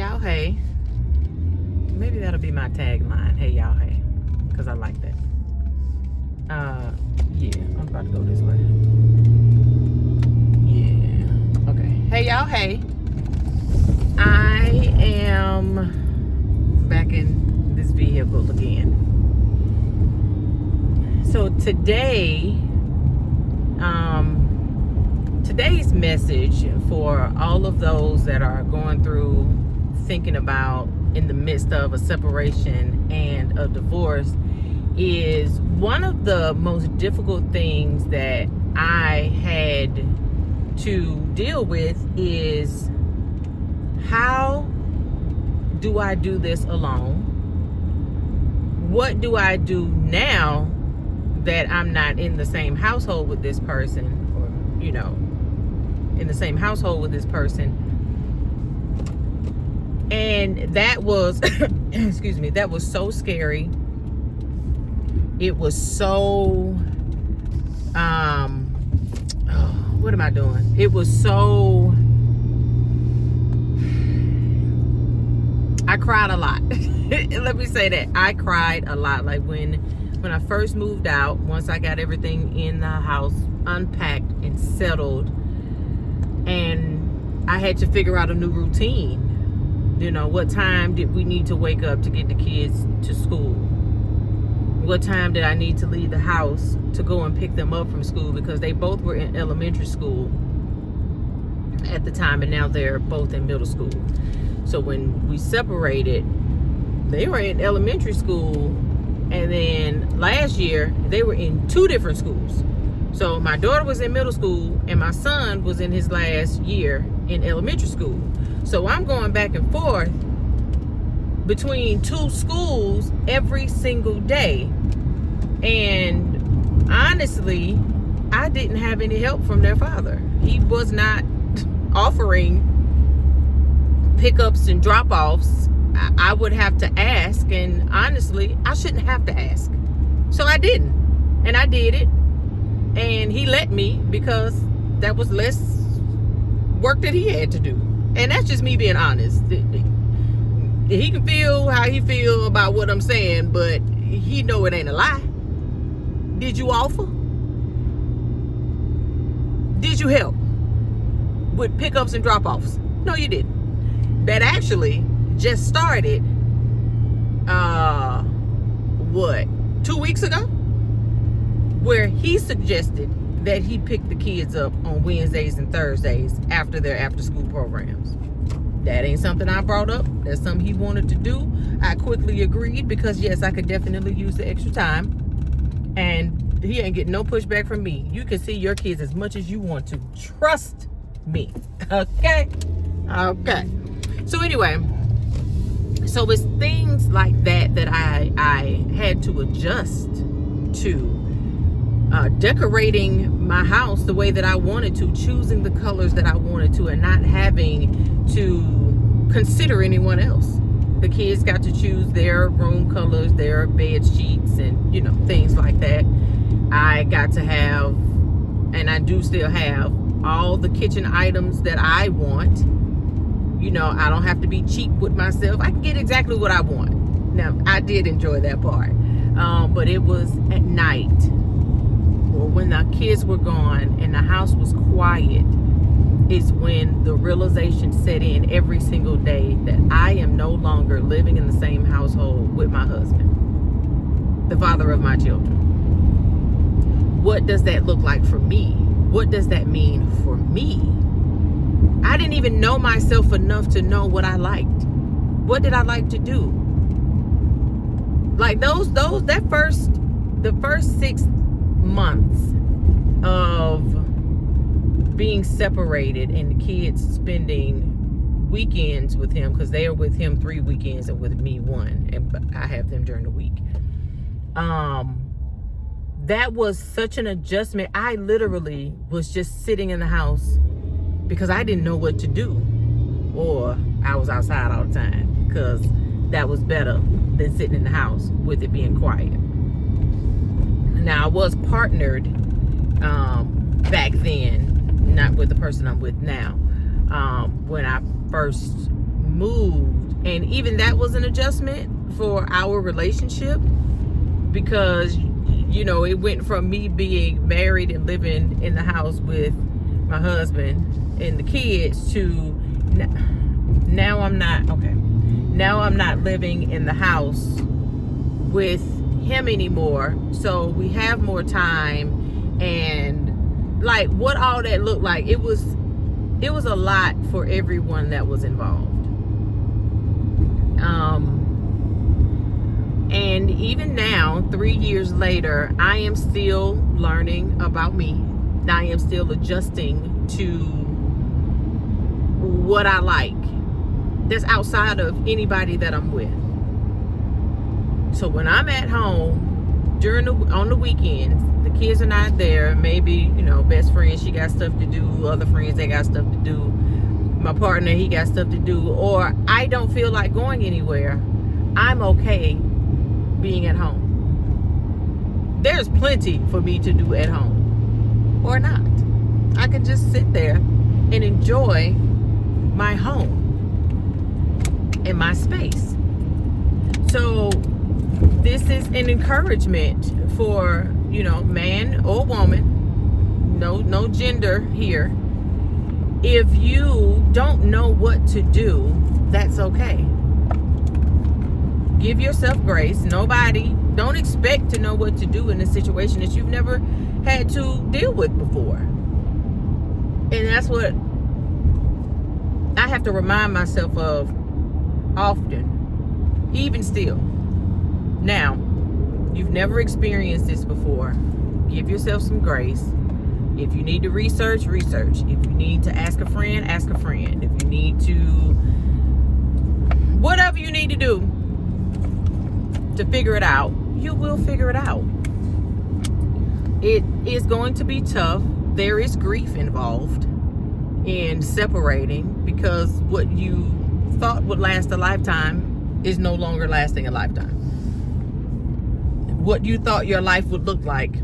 y'all, hey. Maybe that'll be my tagline. Hey y'all, hey. Because I like that. Yeah, I'm about to go this way. Yeah. Okay. Hey y'all, hey. I am back in this vehicle again. So today, today's message for all of those that are going through thinking about in the midst of a separation and a divorce is one of the most difficult things that I had to deal with is how do I do this alone? What do I do now that I'm not in the same household with this person, or, you know, in the same household with this person? And that was, excuse me, that was so scary. It was so, what am I doing? It was so, I cried a lot. Let me say that. I cried a lot. Like when I first moved out, once I got everything in the house unpacked and settled, and I had to figure out a new routine. You know, what time did we need to wake up to get the kids to school? What time did I need to leave the house to go and pick them up from school? Because they both were in elementary school at the time, and now they're both in middle school. So when we separated, they were in elementary school, and then last year they were in two different schools. So my daughter was in middle school and my son was in his last year in elementary school. So I'm going back and forth between two schools every single day. And honestly, I didn't have any help from their father. He was not offering pickups and drop-offs. I would have to ask, and honestly, I shouldn't have to ask. So I didn't. And I did it. And he let me because that was less work that he had to do. And that's just me being honest. He can feel how he feel about what I'm saying, but he know it ain't a lie. Did you offer? Did you help with pickups and drop-offs? No, you didn't. That actually just started, 2 weeks ago? Where he suggested that he pick the kids up on Wednesdays and Thursdays after their after-school programs. That ain't something I brought up. That's something he wanted to do. I quickly agreed because, yes, I could definitely use the extra time. And he ain't getting no pushback from me. You can see your kids as much as you want to. Trust me. Okay? Okay. So anyway, so it's things like that that I had to adjust to. Decorating my house the way that I wanted to, choosing the colors that I wanted to, and not having to consider anyone else. The kids got to choose their room colors, their bed sheets, and, you know, things like that. I got to have, and I do still have, all the kitchen items that I want. You know, I don't have to be cheap with myself. I can get exactly what I want. Now, I did enjoy that part. But it was at night, or when the kids were gone and the house was quiet, is when the realization set in every single day that I am no longer living in the same household with my husband, the father of my children. What does that look like for me? What does that mean for me? I didn't even know myself enough to know what I liked. What did I like to do? Like the first 6 months of being separated and the kids spending weekends with him, because they are with him 3 weekends and with me 1, and I have them during the week. That was such an adjustment. I literally was just sitting in the house because I didn't know what to do, or I was outside all the time because that was better than sitting in the house with it being quiet. Now, I was partnered back then, not with the person I'm with now. When I first moved. And even that was an adjustment for our relationship, because it went from me being married and living in the house with my husband and the kids to now I'm not living in the house with him anymore. So we have more time, and like what all that looked like, it was a lot for everyone that was involved. And even now, 3 years later, I am still learning about me. I am still adjusting to what I like. That's outside of anybody that I'm with. So when I'm at home on the weekends, the kids are not there. Maybe, best friend, she got stuff to do. Other friends, they got stuff to do. My partner, he got stuff to do. Or I don't feel like going anywhere. I'm okay being at home. There's plenty for me to do at home. Or not. I can just sit there and enjoy my home and my space. So this is an encouragement for, man or woman, no gender here. If you don't know what to do, that's okay. Give yourself grace. Don't expect to know what to do in a situation that you've never had to deal with before. And that's what I have to remind myself of often, even still. Now, you've never experienced this before. Give yourself some grace. If you need to research. If you need to ask a friend, ask a friend. If you need to, whatever you need to do to figure it out, you will figure it out. It is going to be tough. There is grief involved in separating, because what you thought would last a lifetime is no longer lasting a lifetime. What you thought your life would look like,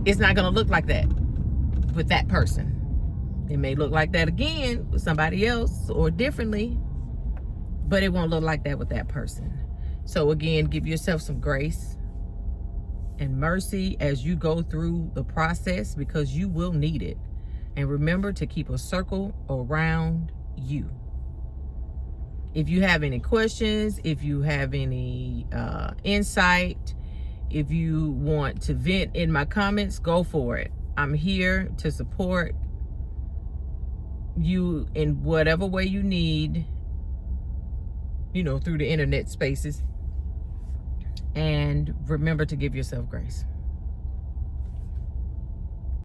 it's not going to look like that with that person. It may look like that again with somebody else or differently, but it won't look like that with that person. So again, give yourself some grace and mercy as you go through the process, because you will need it. And remember to keep a circle around you. If you have any questions, if you have any insight, if you want to vent in my comments, go for it. I'm here to support you in whatever way you need, through the internet spaces. And remember to give yourself grace.